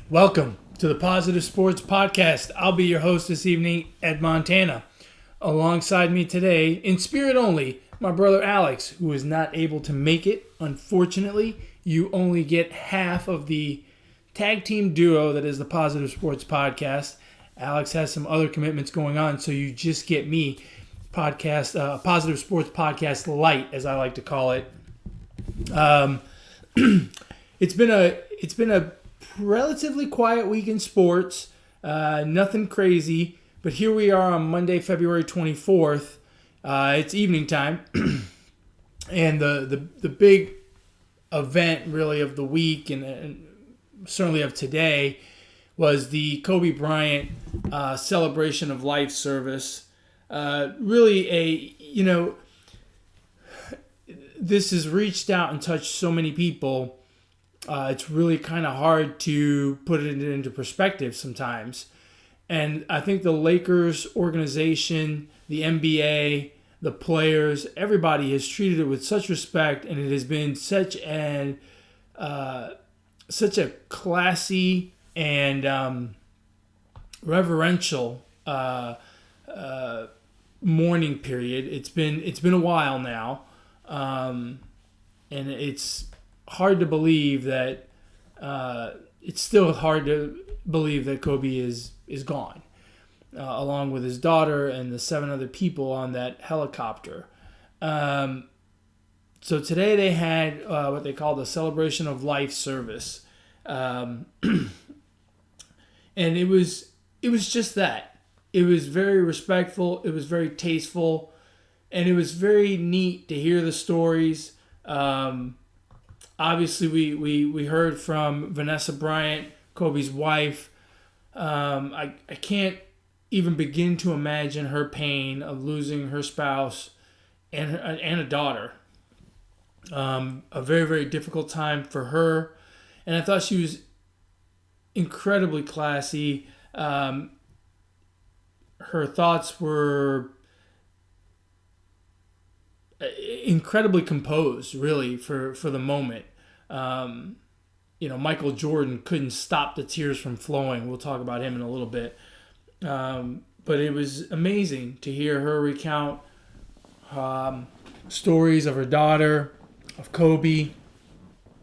Welcome to the Positive Sports Podcast. I'll be your host this evening, Ed Montana. Alongside me today, in spirit only, my brother Alex, who is not able to make it. Unfortunately, you only get half of the tag team duo that is the Positive Sports Podcast. Alex has some other commitments going on, so you just get me, Positive Sports Podcast Light, as I like to call it. It's been a relatively quiet week in sports, nothing crazy, but here we are on Monday, February 24th. It's evening time, and the big event really of the week and certainly of today was the Kobe Bryant celebration of life service. This has reached out and touched so many people. It's really kind of hard to put it into perspective sometimes. And I think the Lakers organization, the NBA, the players, everybody has treated it with such respect, and it has been such a classy and reverential mourning period. It's been a while now, and it's hard to believe that it's still hard to believe that Kobe is gone, along with his daughter and the 7 other people on that helicopter. So today they had what they called a celebration of life service, and it was just that. It was very respectful. It was very tasteful, and it was very neat to hear the stories. Obviously, we heard from Vanessa Bryant, Kobe's wife. I can't even begin to imagine her pain of losing her spouse and a daughter. A very, very difficult time for her. And I thought she was incredibly classy. Her thoughts were incredibly composed, really, for the moment. Michael Jordan couldn't stop the tears from flowing. We'll talk about him in a little bit. But it was amazing to hear her recount stories of her daughter, of Kobe,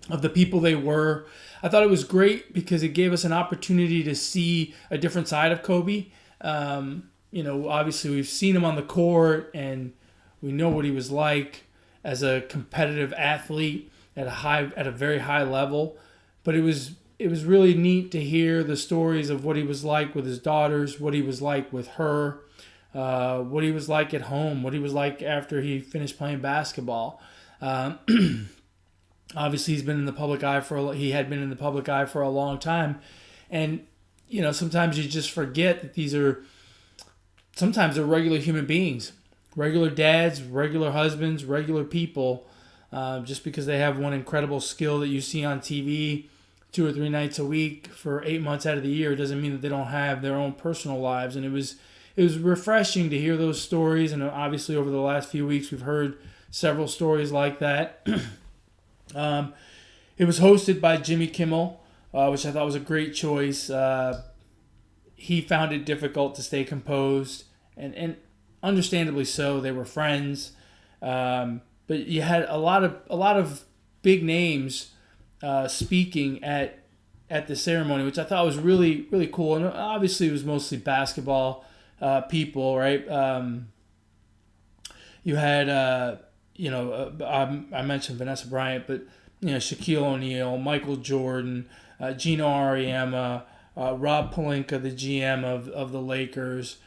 of the people they were. I thought it was great because it gave us an opportunity to see a different side of Kobe. Obviously we've seen him on the court and we know what he was like as a competitive athlete at a very high level, but it was really neat to hear the stories of what he was like with his daughters, what he was like with her, what he was like at home, what he was like after he finished playing basketball. Obviously, he had been in the public eye for a long time, and sometimes you just forget that sometimes they're regular human beings. Regular dads, regular husbands, regular people. Just because they have one incredible skill that you see on TV 2 or 3 nights a week for 8 months out of the year doesn't mean that they don't have their own personal lives. And it was refreshing to hear those stories. And obviously over the last few weeks we've heard several stories like that. It was hosted by Jimmy Kimmel, which I thought was a great choice. He found it difficult to stay composed, and understandably so. They were friends, but you had a lot of big names speaking at the ceremony, which I thought was really, really cool. And obviously, it was mostly basketball people, right? You had I mentioned Vanessa Bryant, but Shaquille O'Neal, Michael Jordan, Gino Auriemma, Rob Pelinka, the GM of the Lakers.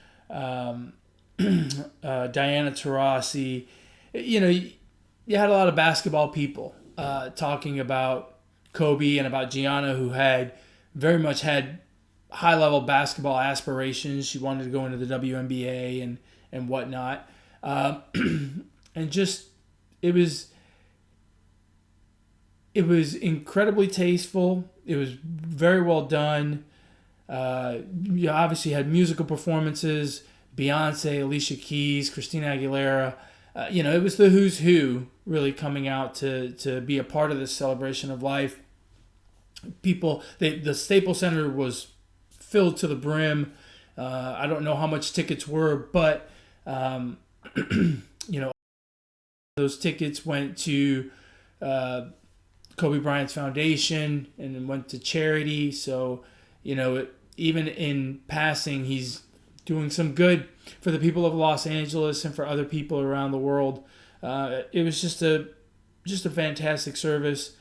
Diana Taurasi. You had a lot of basketball people talking about Kobe and about Gianna, who had very much had high-level basketball aspirations. She wanted to go into the WNBA and whatnot. And just, it was incredibly tasteful. It was very well done. You obviously had musical performances, Beyonce, Alicia Keys, Christina Aguilera. It was the who's who really coming out to be a part of this celebration of life. The Staples Center was filled to the brim. I don't know how much tickets were, but um, you know, those tickets went to Kobe Bryant's foundation and then went to charity. So, even in passing, he's doing some good for the people of Los Angeles and for other people around the world. It was just a fantastic service.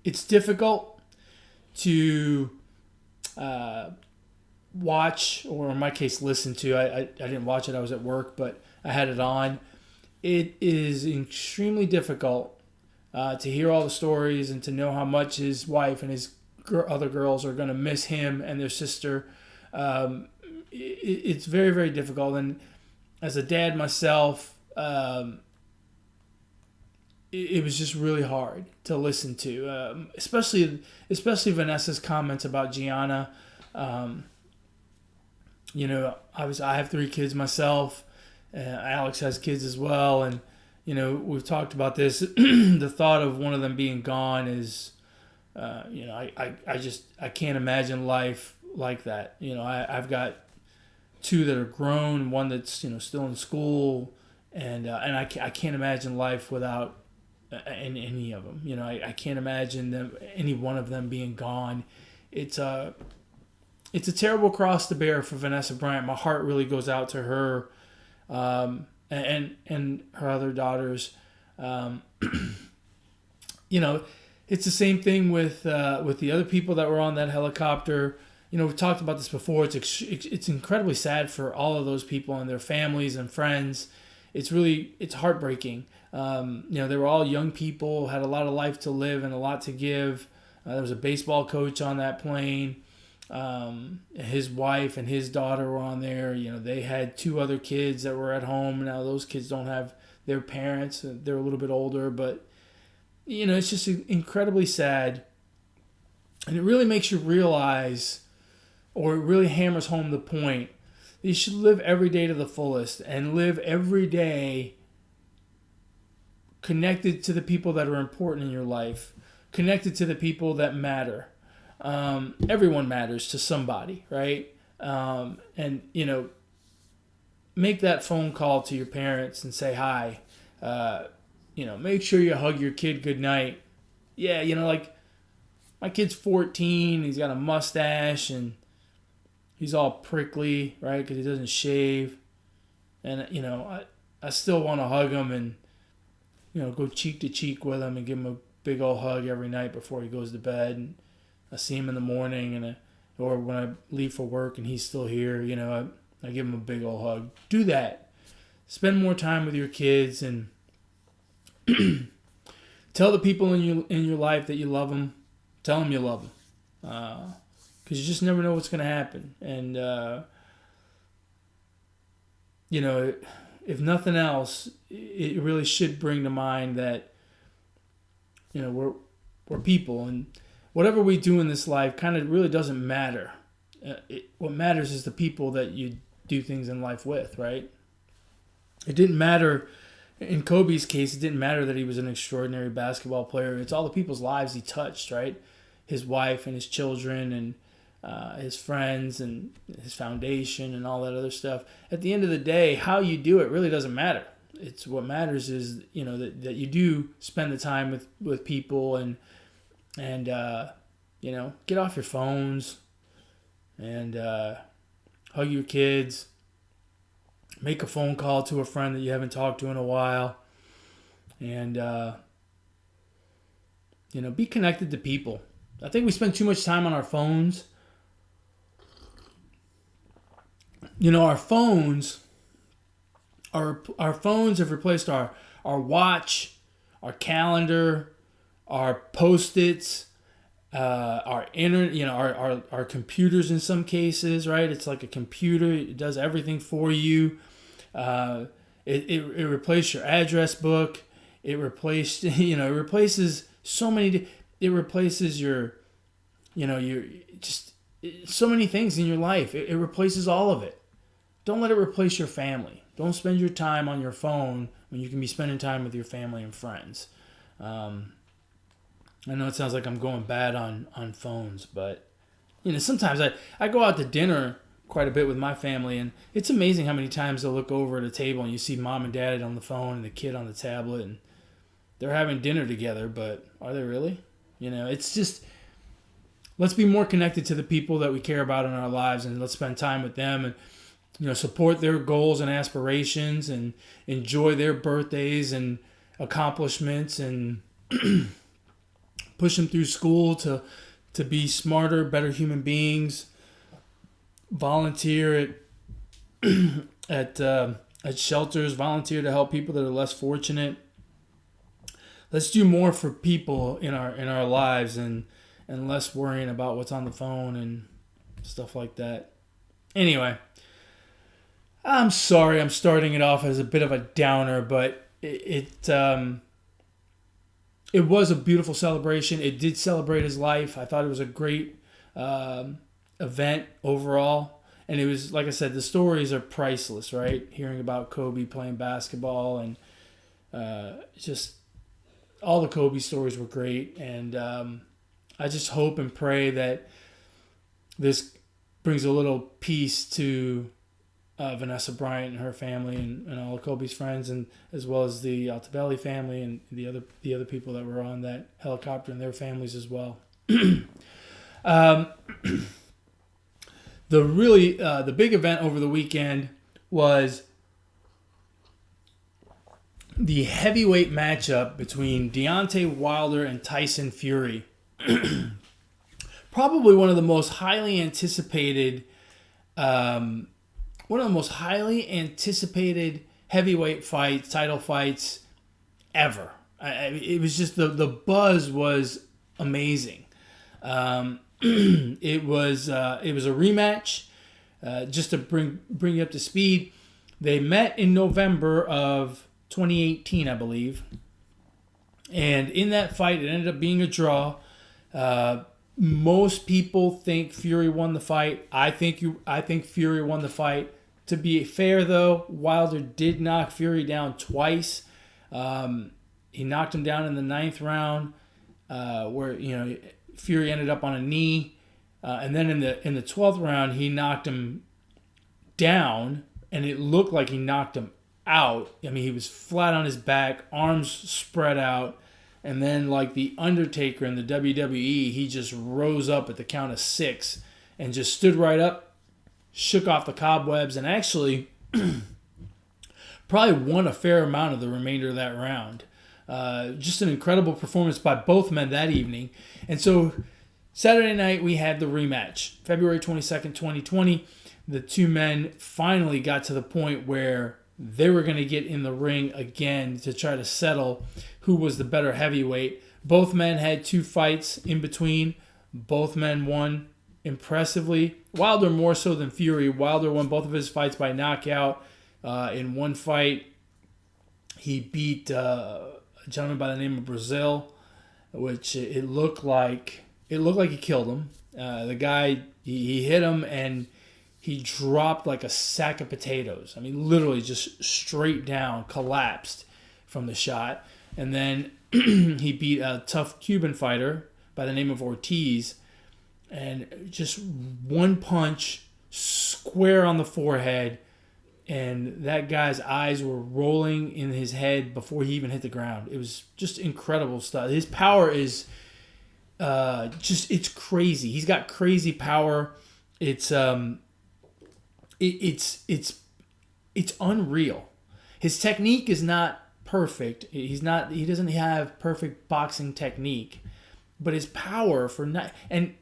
It's difficult to watch, or in my case, listen to. I didn't watch it. I was at work, but I had it on. It is extremely difficult to hear all the stories and to know how much his wife and his other girls are going to miss him and their sister. It's very, very difficult. And as a dad myself, it was just really hard to listen to, especially Vanessa's comments about Gianna. I have 3 kids myself. Alex has kids as well, and we've talked about this. The thought of one of them being gone is, I can't imagine life like that. I've got 2 that are grown, one that's still in school, and I can't imagine life without any of them. I can't imagine any one of them being gone. It's a terrible cross to bear for Vanessa Bryant. My heart really goes out to her, and her other daughters. It's the same thing with the other people that were on that helicopter. We've talked about this before. It's incredibly sad for all of those people and their families and friends. It's heartbreaking. They were all young people, had a lot of life to live and a lot to give. There was a baseball coach on that plane. His wife and his daughter were on there. They had 2 other kids that were at home. Now those kids don't have their parents. They're a little bit older, but it's just incredibly sad. And it really makes you realize, or it really hammers home the point, that you should live every day to the fullest and live every day connected to the people that are important in your life, connected to the people that matter. Everyone matters to somebody, right? Make that phone call to your parents and say hi. Make sure you hug your kid goodnight. Yeah, like my kid's 14, he's got a mustache and he's all prickly, right? Because he doesn't shave. And, I still want to hug him and, go cheek to cheek with him and give him a big old hug every night before he goes to bed. And I see him in the morning or when I leave for work and he's still here, I give him a big old hug. Do that. Spend more time with your kids and tell the people in your life that you love them. Tell them you love them. Because you just never know what's going to happen. And, if nothing else, it really should bring to mind that, we're people. And whatever we do in this life kind of really doesn't matter. What matters is the people that you do things in life with, right? It didn't matter. In Kobe's case, it didn't matter that he was an extraordinary basketball player. It's all the people's lives he touched, right? His wife and his children and his friends and his foundation and all that other stuff. At the end of the day, how you do it really doesn't matter. It's what matters is that you do spend the time with people and get off your phones and hug your kids. Make a phone call to a friend that you haven't talked to in a while. And, be connected to people. I think we spend too much time on our phones. Our phones have replaced our watch, our calendar, our Post-its, our internet, our computers in some cases, right? It's like a computer. It does everything for you. It replaced your address book. It replaces so many. It replaces your so many things in your life. It replaces all of it. Don't let it replace your family. Don't spend your time on your phone when you can be spending time with your family and friends. I know it sounds like I'm going bad on phones, but sometimes I go out to dinner quite a bit with my family, and it's amazing how many times they'll look over at a table and you see mom and dad on the phone and the kid on the tablet, and they're having dinner together, but are they really? It's just, let's be more connected to the people that we care about in our lives, and let's spend time with them, and support their goals and aspirations, and enjoy their birthdays and accomplishments, and push them through school to be smarter, better human beings. Volunteer at shelters. Volunteer to help people that are less fortunate. Let's do more for people in our lives, and less worrying about what's on the phone and stuff like that. Anyway, I'm sorry I'm starting it off as a bit of a downer, but it was a beautiful celebration. It did celebrate his life. I thought it was a great event overall. And it was, like I said, the stories are priceless, right? Hearing about Kobe playing basketball, and just all the Kobe stories were great. And I just hope and pray that this brings a little peace to Vanessa Bryant and her family, and all of Kobe's friends, and as well as the Altobelli family and the other people that were on that helicopter and their families as well. The big event over the weekend was the heavyweight matchup between Deontay Wilder and Tyson Fury. Probably one of the most highly anticipated heavyweight fights, title fights ever. It was just the buzz was amazing. It was a rematch. Just to bring you up to speed, they met in November of 2018, I believe, and in that fight, it ended up being a draw. Most people think Fury won the fight. I think Fury won the fight. To be fair, though, Wilder did knock Fury down twice. He knocked him down in the 9th round, where Fury ended up on a knee, and then in the 12th round he knocked him down, and it looked like he knocked him out. I mean, he was flat on his back, arms spread out, and then like the Undertaker in the WWE, he just rose up at the count of 6 and just stood right up, shook off the cobwebs, and actually probably won a fair amount of the remainder of that round. Just an incredible performance by both men that evening. And so Saturday night we had the rematch. February 22nd, 2020. The two men finally got to the point where they were going to get in the ring again to try to settle who was the better heavyweight. Both men had 2 fights in between. Both men won impressively. Wilder more so than Fury. Wilder won both of his fights by knockout. In one fight, he beat a gentleman by the name of Brazil, which it looked like he killed him. The guy, he hit him and he dropped like a sack of potatoes. I mean, literally just straight down, collapsed from the shot. And then he beat a tough Cuban fighter by the name of Ortiz, and just one punch square on the forehead, and that guy's eyes were rolling in his head before he even hit the ground. It was just incredible stuff. His power is it's crazy. He's got crazy power. It's unreal. His technique is not perfect. He doesn't have perfect boxing technique, but his power and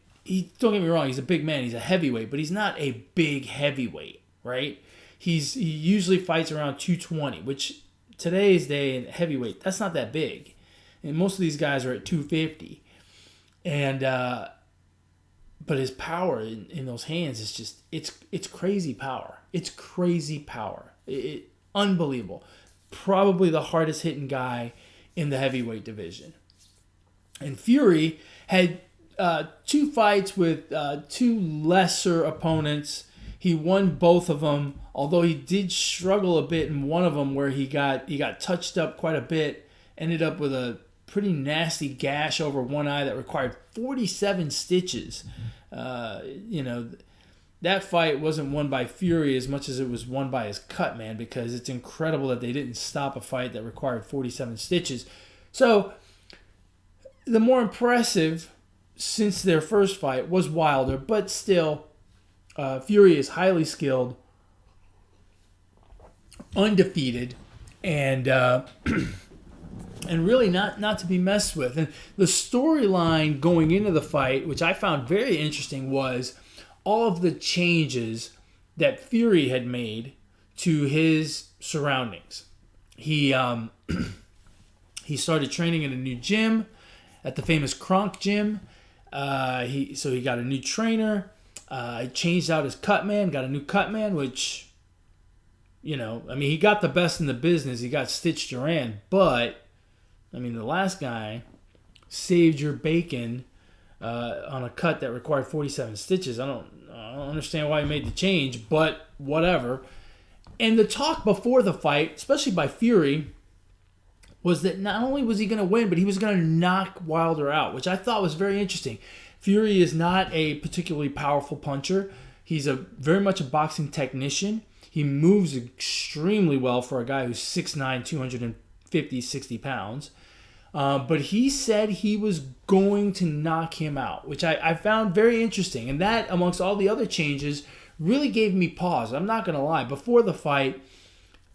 don't get me wrong, he's a big man, he's a heavyweight, but he's not a big heavyweight, right? He usually fights around 220, which today's day in heavyweight, that's not that big. And most of these guys are at 250. And but his power in those hands is just it's crazy power. It's crazy power. Unbelievable. Probably the hardest hitting guy in the heavyweight division. And Fury had 2 fights with 2 lesser opponents. He won both of them, although he did struggle a bit in one of them where he got touched up quite a bit. Ended up with a pretty nasty gash over one eye that required 47 stitches. That fight wasn't won by Fury as much as it was won by his cut man, because it's incredible that they didn't stop a fight that required 47 stitches. So the more impressive since their first fight was Wilder, but still, Fury is highly skilled, undefeated, and really not to be messed with. And the storyline going into the fight, which I found very interesting, was all of the changes that Fury had made to his surroundings. He started training in a new gym, at the famous Kronk gym. He got a new trainer. He changed out his cut man, got a new cut man, which, he got the best in the business. He got Stitch Duran, but the last guy saved your bacon on a cut that required 47 stitches. I don't understand why he made the change, but whatever. And the talk before the fight, especially by Fury, was that not only was he going to win, but he was going to knock Wilder out, which I thought was very interesting. Fury is not a particularly powerful puncher. He's very much a boxing technician. He moves extremely well for a guy who's 6'9", 250, 60 pounds. But he said he was going to knock him out, which I found very interesting. And that, amongst all the other changes, really gave me pause. I'm not going to lie. Before the fight,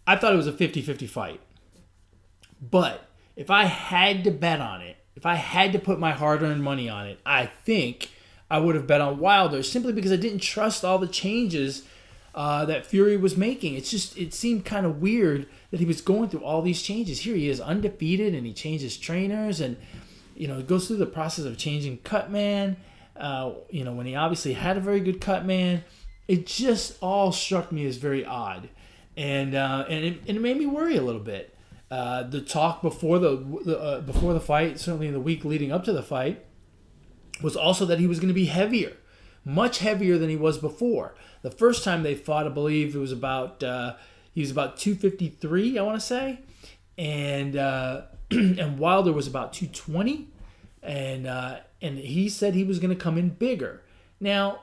I thought it was a 50-50 fight. But if I had to bet on it, if I had to put my hard-earned money on it, I think I would have bet on Wilder, simply because I didn't trust all the changes that Fury was making. It seemed kind of weird that he was going through all these changes. Here he is, undefeated, and he changes trainers, and he goes through the process of changing cut man. When he obviously had a very good cut man, it just all struck me as very odd, and it made me worry a little bit. The talk before the fight, certainly in the week leading up to the fight, was also that he was going to be heavier, much heavier than he was before. The first time they fought, I believe it was he was about 253, I want to say, and Wilder was about 220, and he said he was going to come in bigger. Now,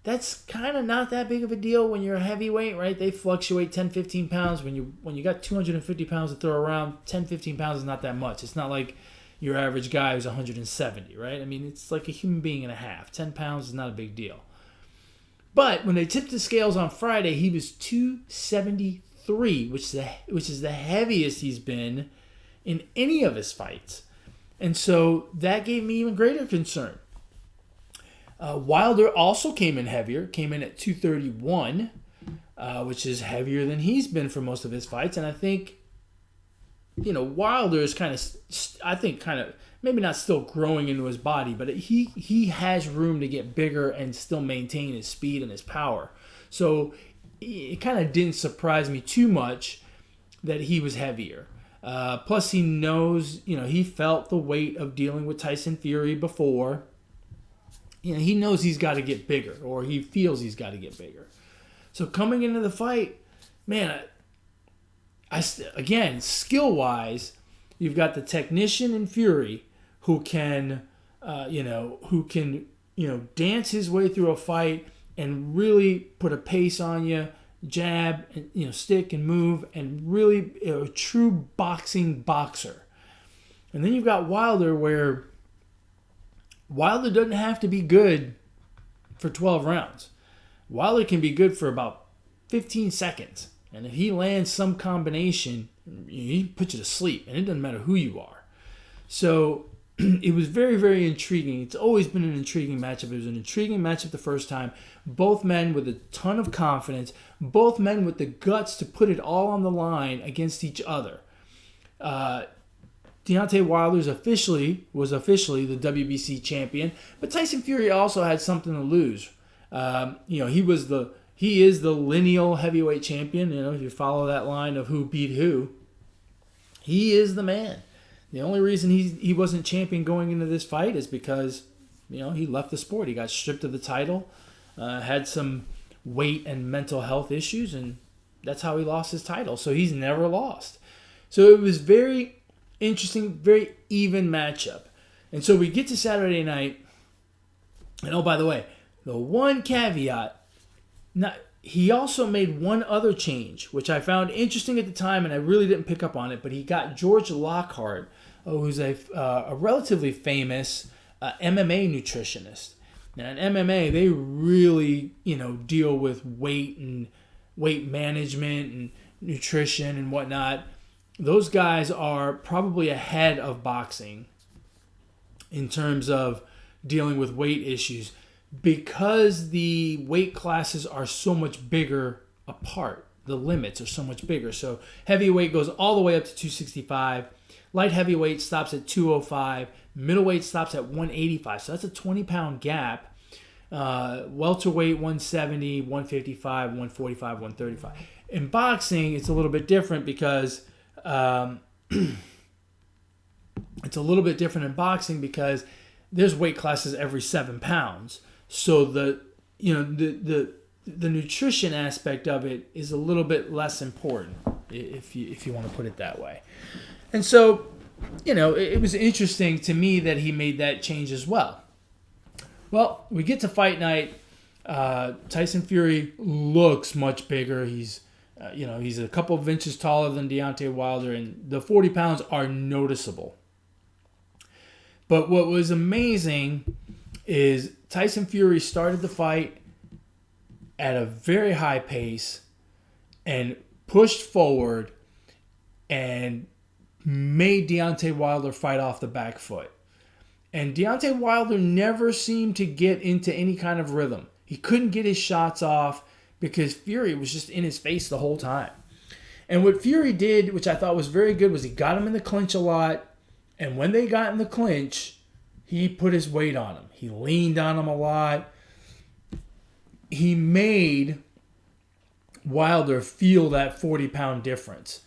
that's kind of not that big of a deal when you're a heavyweight, right? They fluctuate 10, 15 pounds. When you got 250 pounds to throw around, 10, 15 pounds is not that much. It's not like your average guy who's 170, right? It's like a human being and a half. 10 pounds is not a big deal. But when they tipped the scales on Friday, he was 273, which is the heaviest he's been in any of his fights. And so that gave me even greater concern. Wilder also came in heavier, came in at 231, which is heavier than he's been for most of his fights. And I think, Wilder is kind of, maybe not still growing into his body, but he has room to get bigger and still maintain his speed and his power. So it kind of didn't surprise me too much that he was heavier. Plus, he knows, he felt the weight of dealing with Tyson Fury before. He knows he's got to get bigger, or he feels he's got to get bigger. So coming into the fight, man, again, skill-wise, you've got the technician in Fury who can dance his way through a fight and really put a pace on you, jab, and, stick and move, and really a true boxing boxer. And then you've got Wilder, where Wilder doesn't have to be good for 12 rounds. Wilder can be good for about 15 seconds. And if he lands some combination, he puts you to sleep. And it doesn't matter who you are. So it was very, very intriguing. It's always been an intriguing matchup. It was an intriguing matchup the first time. Both men with a ton of confidence. Both men with the guts to put it all on the line against each other. Deontay Wilder was officially the WBC champion, but Tyson Fury also had something to lose. He is the lineal heavyweight champion. If you follow that line of who beat who, he is the man. The only reason he wasn't champion going into this fight is because he left the sport. He got stripped of the title, had some weight and mental health issues, and that's how he lost his title. So he's never lost. So it was very interesting, very even matchup. And so we get to Saturday night. And oh, by the way, the one caveat, he also made one other change, which I found interesting at the time, and I really didn't pick up on it. But he got George Lockhart, who's a relatively famous MMA nutritionist. Now, in MMA, they really, deal with weight and weight management and nutrition and whatnot. Those guys are probably ahead of boxing in terms of dealing with weight issues because the weight classes are so much bigger apart. The limits are so much bigger. So heavyweight goes all the way up to 265. Light heavyweight stops at 205. Middleweight stops at 185. So that's a 20-pound gap. Welterweight 170, 155, 145, 135. In boxing, it's a little bit different because there's weight classes every 7 pounds. So the nutrition aspect of it is a little bit less important, if you want to put it that way. And so, it was interesting to me that he made that change as well. Well, we get to fight night. Tyson Fury looks much bigger. He's a couple of inches taller than Deontay Wilder, and the 40 pounds are noticeable. But what was amazing is Tyson Fury started the fight at a very high pace and pushed forward and made Deontay Wilder fight off the back foot. And Deontay Wilder never seemed to get into any kind of rhythm. He couldn't get his shots off because Fury was just in his face the whole time. And what Fury did, which I thought was very good, was he got him in the clinch a lot. And when they got in the clinch, he put his weight on him. He leaned on him a lot. He made Wilder feel that 40-pound difference.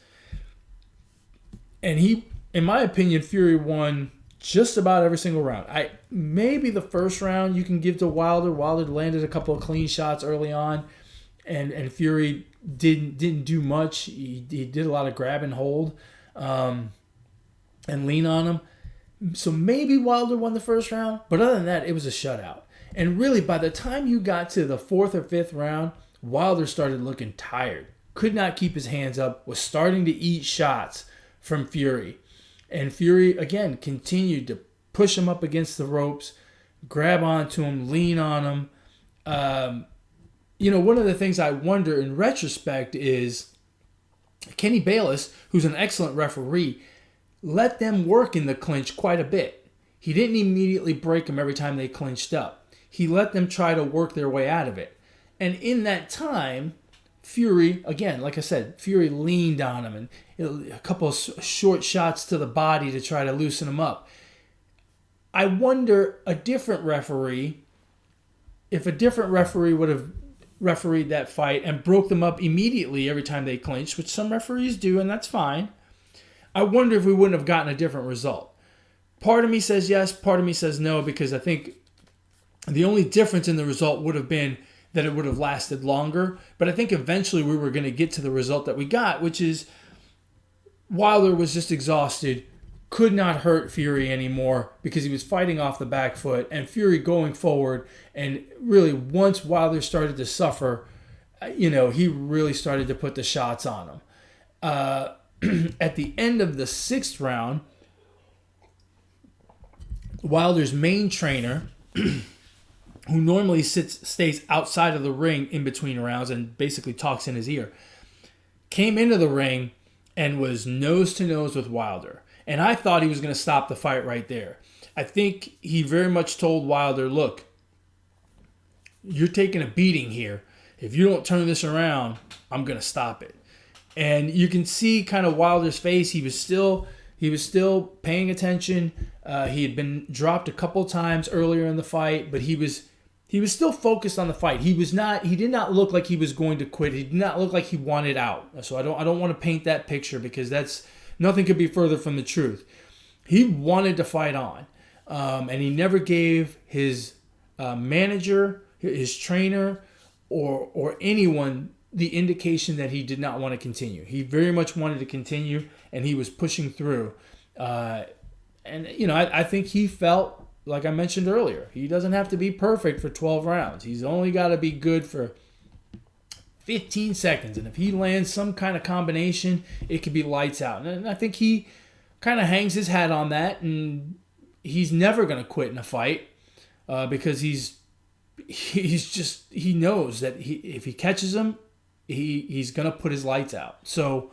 And in my opinion, Fury won just about every single round. Maybe the first round you can give to Wilder. Wilder landed a couple of clean shots early on, and Fury didn't do much. He did a lot of grab and hold and lean on him. So maybe Wilder won the first round, but other than that, it was a shutout. And really, by the time you got to the 4th or 5th round, Wilder started looking tired. Could not keep his hands up, was starting to eat shots from Fury. And Fury, again, continued to push him up against the ropes, grab onto him, lean on him. One of the things I wonder in retrospect is Kenny Bayless, who's an excellent referee, let them work in the clinch quite a bit. He didn't immediately break them every time they clinched up. He let them try to work their way out of it. And in that time, Fury, again, like I said, Fury leaned on him and a couple of short shots to the body to try to loosen him up. I wonder if a different referee would have refereed that fight and broke them up immediately every time they clinched, which some referees do, and that's fine. I wonder if we wouldn't have gotten a different result. Part of me says yes, part of me says no, because I think the only difference in the result would have been that it would have lasted longer. But I think eventually we were going to get to the result that we got, which is Wilder was just exhausted, could not hurt Fury anymore because he was fighting off the back foot, and Fury going forward. And really, once Wilder started to suffer, he really started to put the shots on him. At the end of the 6th round, Wilder's main trainer, who normally stays outside of the ring in between rounds and basically talks in his ear, came into the ring and was nose to nose with Wilder. And I thought he was going to stop the fight right there. I think he very much told Wilder, look, you're taking a beating here. If you don't turn this around, I'm going to stop it. And you can see kind of Wilder's face. He was still paying attention. He had been dropped a couple times earlier in the fight, but he was still focused on the fight. He did not look like he was going to quit. He did not look like he wanted out. So I don't want to paint that picture because nothing could be further from the truth. He wanted to fight on. And he never gave his manager, his trainer, or anyone the indication that he did not want to continue. He very much wanted to continue, and he was pushing through. And, I think he felt, like I mentioned earlier, he doesn't have to be perfect for 12 rounds. He's only got to be good for 15 seconds. And if he lands some kind of combination, it could be lights out. And I think he kind of hangs his hat on that. And he's never going to quit in a fight because he knows that if he catches him, he's going to put his lights out. So,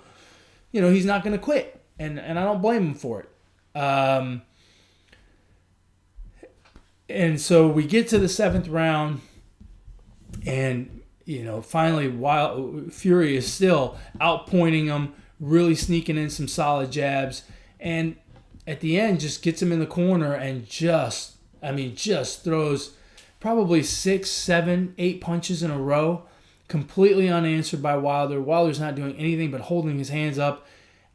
he's not going to quit. And I don't blame him for it. And so we get to the 7th round, and finally, while Fury is still outpointing him, really sneaking in some solid jabs, and at the end just gets him in the corner and just throws probably 6, 7, 8 punches in a row, completely unanswered by Wilder. Wilder's not doing anything but holding his hands up.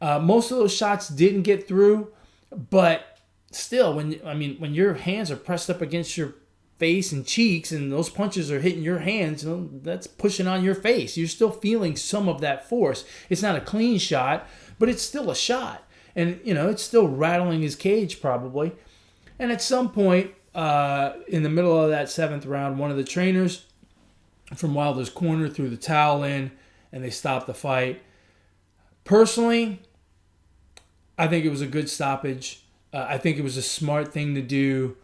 Most of those shots didn't get through, but still, when your hands are pressed up against your face and cheeks and those punches are hitting your hands, that's pushing on your face. You're still feeling some of that force. It's not a clean shot, but it's still a shot. And, it's still rattling his cage probably. And at some point in the middle of that 7th round, one of the trainers from Wilder's corner threw the towel in and they stopped the fight. Personally, I think it was a good stoppage. I think it was a smart thing to do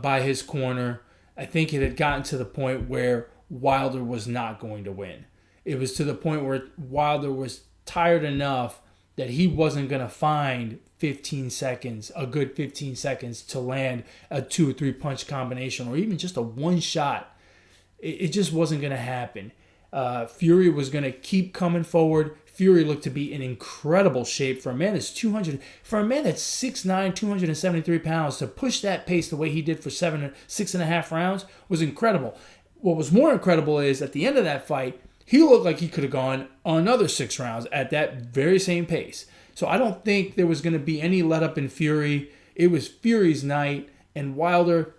by his corner. I think it had gotten to the point where Wilder was not going to win. It was to the point where Wilder was tired enough that he wasn't going to find 15 seconds, a good 15 seconds to land a 2 or 3 punch combination or even just a one shot. It just wasn't going to happen. Fury was going to keep coming forward. Fury looked to be in incredible shape for a man that's 6'9", 273 pounds. To push that pace the way he did for 6.5 rounds was incredible. What was more incredible is at the end of that fight, he looked like he could have gone another 6 rounds at that very same pace. So I don't think there was going to be any let up in Fury. It was Fury's night, and Wilder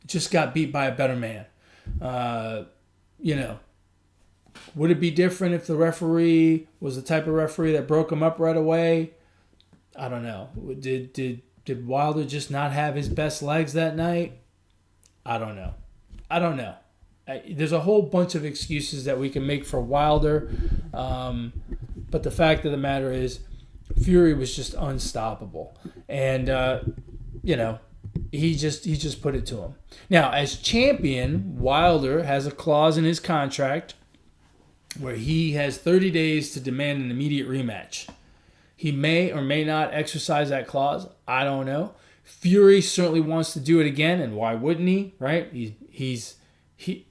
just got beat by a better man. Would it be different if the referee was the type of referee that broke him up right away? I don't know. Did Wilder just not have his best legs that night? I don't know. There's a whole bunch of excuses that we can make for Wilder, but the fact of the matter is, Fury was just unstoppable, and he just put it to him. Now, as champion, Wilder has a clause in his contract where he has 30 days to demand an immediate rematch. He may or may not exercise that clause. I don't know. Fury certainly wants to do it again, and why wouldn't he? Right?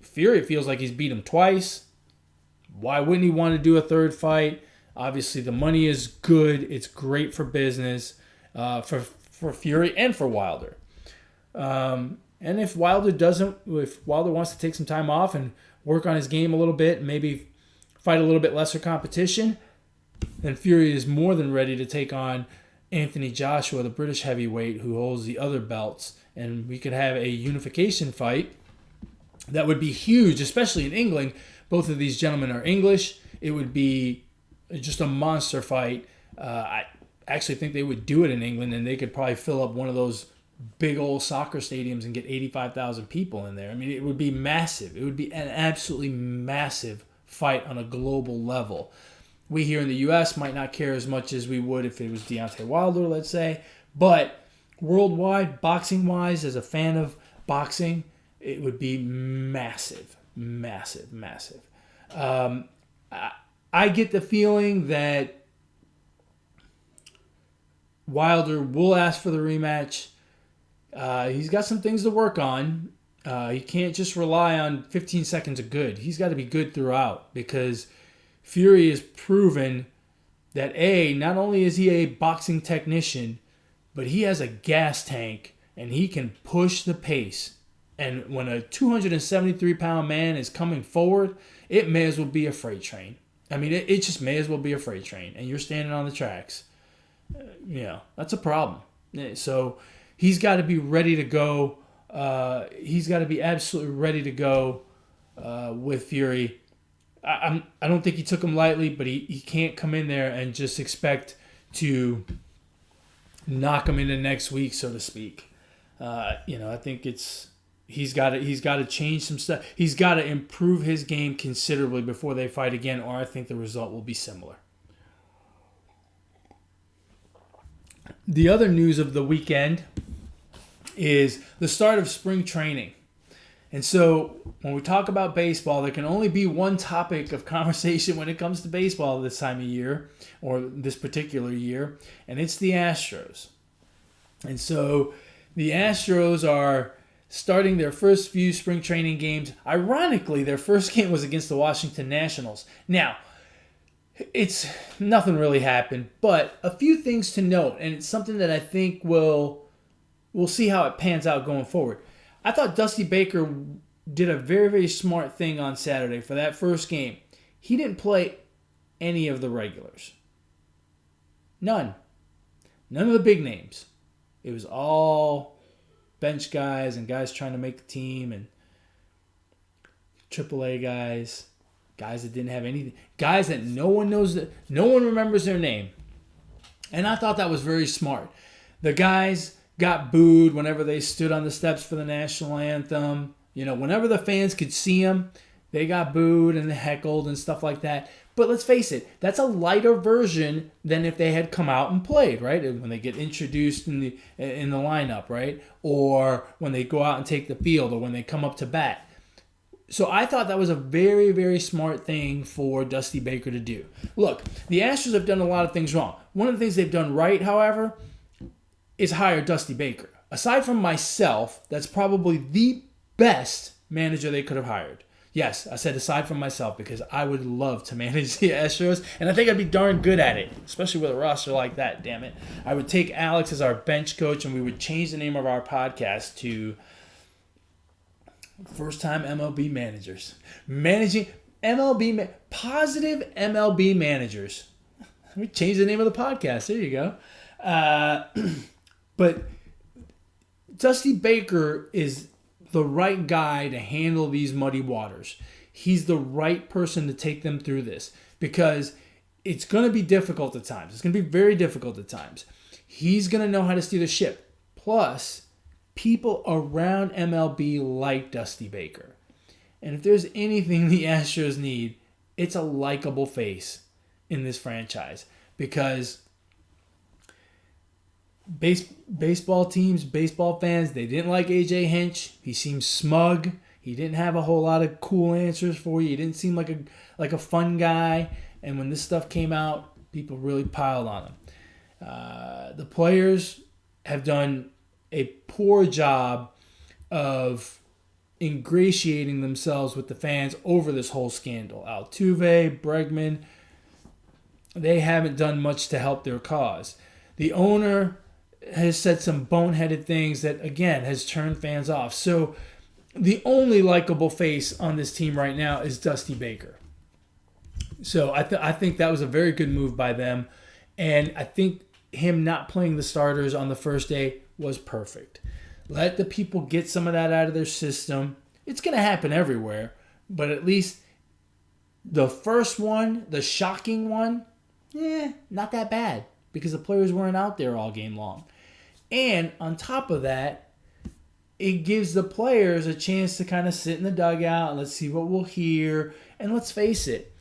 Fury feels like he's beat him twice. Why wouldn't he want to do a third fight? Obviously, the money is good. It's great for business, for Fury and for Wilder. And if Wilder wants to take some time off and work on his game a little bit, and maybe fight a little bit lesser competition, then Fury is more than ready to take on Anthony Joshua, the British heavyweight who holds the other belts, and we could have a unification fight that would be huge, especially in England. Both of these gentlemen are English. It would be just a monster fight. I actually think they would do it in England, and they could probably fill up one of those big old soccer stadiums and get 85,000 people in there. I mean, it would be massive. It would be an absolutely massive fight on a global level. We here in the U.S. might not care as much as we would if it was Deontay Wilder, let's say, but worldwide, boxing-wise, as a fan of boxing, it would be massive, massive, massive. I get the feeling that Wilder will ask for the rematch. He's got some things to work on. He can't just rely on 15 seconds of good. He's got to be good throughout, because Fury has proven that not only is he a boxing technician, but he has a gas tank and he can push the pace. And when a 273-pound man is coming forward, it may as well be a freight train. I mean, it just may as well be a freight train, and you're standing on the tracks. That's a problem. So he's got to be ready to go. He's got to be absolutely ready to go with Fury. I don't think he took him lightly, but he can't come in there and just expect to knock him into next week, so to speak. I think he's got to change some stuff. He's got to improve his game considerably before they fight again, or I think the result will be similar. The other news of the weekend is the start of spring training. And so when we talk about baseball, there can only be one topic of conversation when it comes to baseball this time of year, or this particular year, and it's the Astros. And so the Astros are starting their first few spring training games. Ironically, their first game was against the Washington Nationals. Now, it's nothing really happened, but a few things to note, and it's something that I think we'll see how it pans out going forward. I thought Dusty Baker did a very, very smart thing on Saturday for that first game. He didn't play any of the regulars. None of the big names. It was all bench guys and guys trying to make the team and AAA guys that didn't have anything, guys that no one knows, that no one remembers their name. And I thought that was very smart. The guys got booed whenever they stood on the steps for the national anthem. Whenever the fans could see them, they got booed and heckled and stuff like that. But let's face it, that's a lighter version than if they had come out and played, right? When they get introduced in the lineup, right? Or when they go out and take the field, or when they come up to bat. So I thought that was a very, very smart thing for Dusty Baker to do. Look, the Astros have done a lot of things wrong. One of the things they've done right, however, is hire Dusty Baker. Aside from myself, that's probably the best manager they could have hired. Yes, I said aside from myself because I would love to manage the Astros, and I think I'd be darn good at it, especially with a roster like that, damn it. I would take Alex as our bench coach, and we would change the name of our podcast to First Time MLB Managers. Managing positive MLB managers. Let me change the name of the podcast. There you go. But Dusty Baker is the right guy to handle these muddy waters. He's the right person to take them through this because it's going to be difficult at times. It's going to be very difficult at times. He's going to know how to steer the ship. Plus, people around MLB like Dusty Baker. And if there's anything the Astros need, it's a likable face in this franchise because baseball teams, baseball fans, they didn't like AJ Hinch. He seemed smug. He didn't have a whole lot of cool answers for you. He didn't seem like a fun guy. And when this stuff came out, people really piled on him. The players have done a poor job of ingratiating themselves with the fans over this whole scandal. Altuve, Bregman, they haven't done much to help their cause. The owner has said some boneheaded things that, again, has turned fans off. So the only likable face on this team right now is Dusty Baker. So I think that was a very good move by them. And I think him not playing the starters on the first day was perfect. Let the people get some of that out of their system. It's going to happen everywhere. But at least the first one, the shocking one, not that bad. Because the players weren't out there all game long. And on top of that, it gives the players a chance to kind of sit in the dugout and let's see what we'll hear. And let's face it,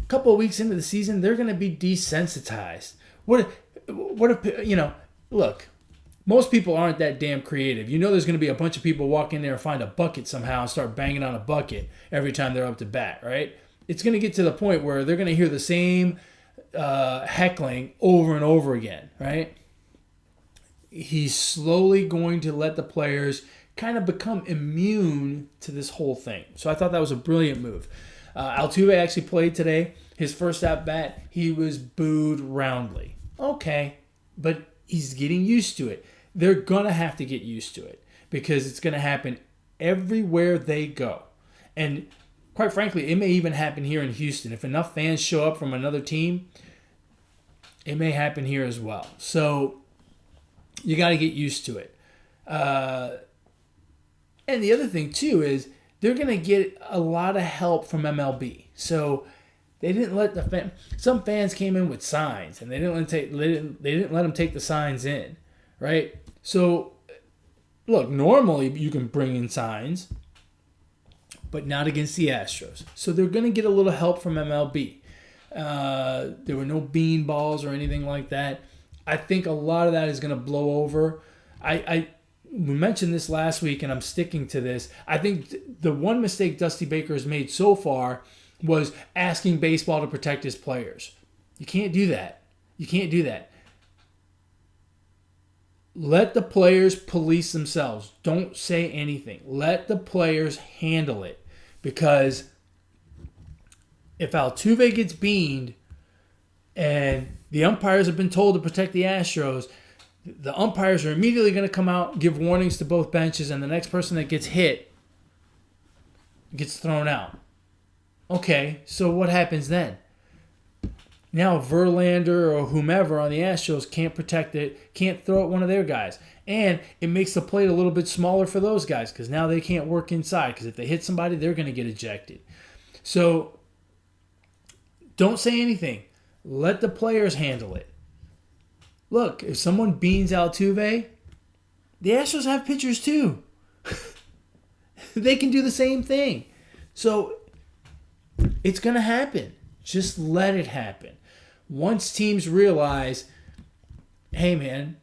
a couple of weeks into the season, they're going to be desensitized. What if, look, most people aren't that damn creative. There's going to be a bunch of people walk in there and find a bucket somehow and start banging on a bucket every time they're up to bat, right? It's going to get to the point where they're going to hear the same heckling over and over again, right? He's slowly going to let the players kind of become immune to this whole thing. So I thought that was a brilliant move. Altuve actually played today. His first at-bat, he was booed roundly. Okay, but he's getting used to it. They're going to have to get used to it because it's going to happen everywhere they go. And quite frankly, it may even happen here in Houston. If enough fans show up from another team, it may happen here as well. So you got to get used to it. And the other thing, too, is they're going to get a lot of help from MLB. So they didn't let some fans came in with signs, and they didn't let them take the signs in. right? So, look, normally you can bring in signs, but not against the Astros. So they're going to get a little help from MLB. There were no bean balls or anything like that. I think a lot of that is going to blow over. We mentioned this last week, and I'm sticking to this. I think the one mistake Dusty Baker has made so far was asking baseball to protect his players. You can't do that. You can't do that. Let the players police themselves. Don't say anything. Let the players handle it. Because if Altuve gets beaned and the umpires have been told to protect the Astros, the umpires are immediately going to come out, give warnings to both benches, and the next person that gets hit gets thrown out. Okay, so what happens then? Now Verlander or whomever on the Astros can't protect it, can't throw at one of their guys. And it makes the plate a little bit smaller for those guys because now they can't work inside because if they hit somebody, they're going to get ejected. So don't say anything. Let the players handle it. Look, if someone beans Altuve, the Astros have pitchers too. They can do the same thing. So it's going to happen. Just let it happen. Once teams realize, hey man,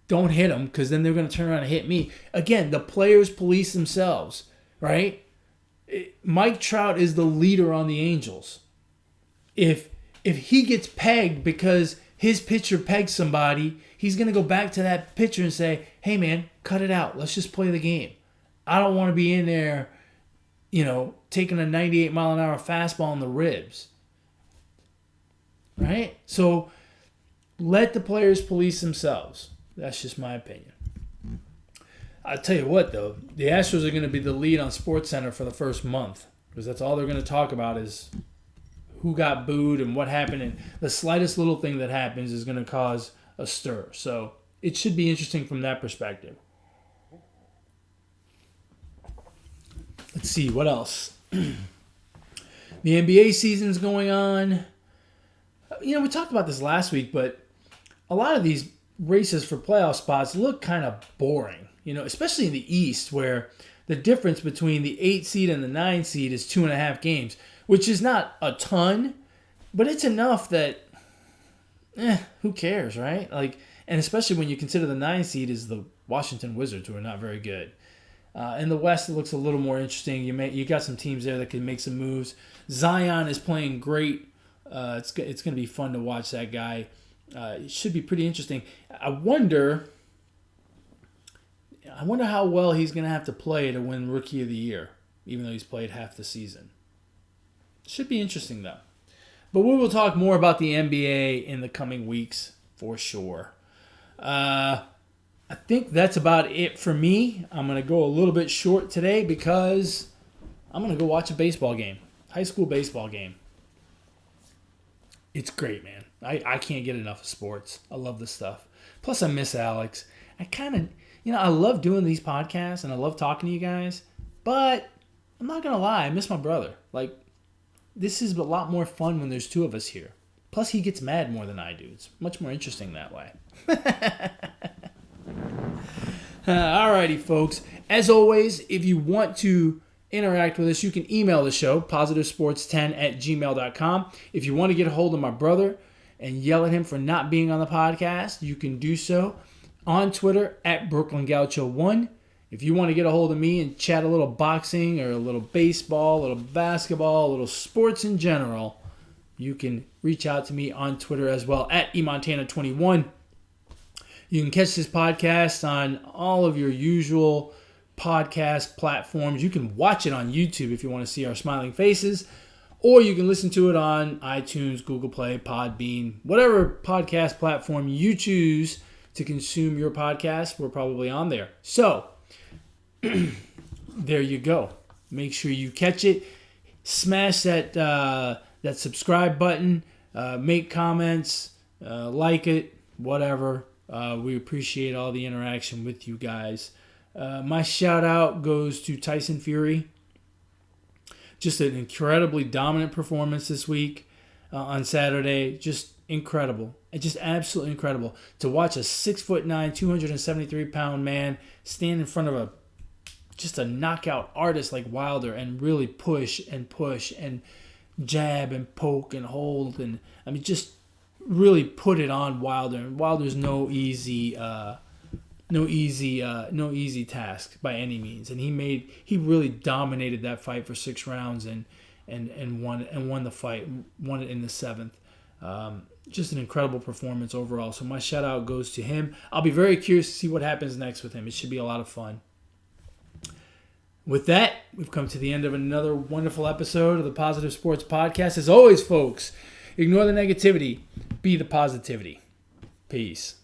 don't hit them because then they're going to turn around and hit me. Again, the players police themselves, right? Mike Trout is the leader on the Angels. If he gets pegged because his pitcher pegged somebody, he's going to go back to that pitcher and say, hey man, cut it out. Let's just play the game. I don't want to be in there, taking a 98 mile an hour fastball in the ribs. Right? So let the players police themselves. That's just my opinion. I'll tell you what, though. The Astros are going to be the lead on SportsCenter for the first month because that's all they're going to talk about is who got booed and what happened. And the slightest little thing that happens is going to cause a stir. So it should be interesting from that perspective. Let's see, what else? The NBA season's going on. We talked about this last week, but a lot of these races for playoff spots look kind of boring, especially in the East where the difference between the 8 seed and the 9 seed is 2.5 games, which is not a ton, but it's enough that, who cares, right? And especially when you consider the 9 seed is the Washington Wizards, who are not very good. In the West, it looks a little more interesting. You got some teams there that can make some moves. Zion is playing great. It's going to be fun to watch that guy. It should be pretty interesting. I wonder how well he's going to have to play to win Rookie of the Year, even though he's played half the season. Should be interesting, though. But we will talk more about the NBA in the coming weeks, for sure. I think that's about it for me. I'm going to go a little bit short today because I'm going to go watch a baseball game. High school baseball game. It's great, man. I can't get enough of sports. I love this stuff. Plus, I miss Alex. I kind of, I love doing these podcasts and I love talking to you guys. But I'm not going to lie. I miss my brother. This is a lot more fun when there's two of us here. Plus, he gets mad more than I do. It's much more interesting that way. Alrighty, folks. As always, if you want to interact with us, you can email the show, positivesports10@gmail.com. If you want to get a hold of my brother and yell at him for not being on the podcast, you can do so on Twitter @BrooklynGaucho1. If you want to get a hold of me and chat a little boxing or a little baseball, a little basketball, a little sports in general, you can reach out to me on Twitter as well @eMontana21. You can catch this podcast on all of your usual podcast platforms. You can watch it on YouTube if you want to see our smiling faces, or you can listen to it on iTunes, Google Play, Podbean, whatever podcast platform you choose to consume your podcast. We're probably on there. So, there you go. Make sure you catch it. Smash that subscribe button. Make comments. Like it. Whatever. We appreciate all the interaction with you guys. My shout out goes to Tyson Fury. Just an incredibly dominant performance this week on Saturday. Just incredible. And just absolutely incredible to watch a 6'9", 273-pound man stand in front of just a knockout artist like Wilder and really push and jab and poke and hold, and I mean just really put it on Wilder. And Wilder's no easy task by any means. And he really dominated that fight for 6 rounds and won the fight, won it in the 7th. Just an incredible performance overall. So my shout out goes to him. I'll be very curious to see what happens next with him. It should be a lot of fun. With that, we've come to the end of another wonderful episode of the Positive Sports Podcast. As always, folks, ignore the negativity, be the positivity. Peace.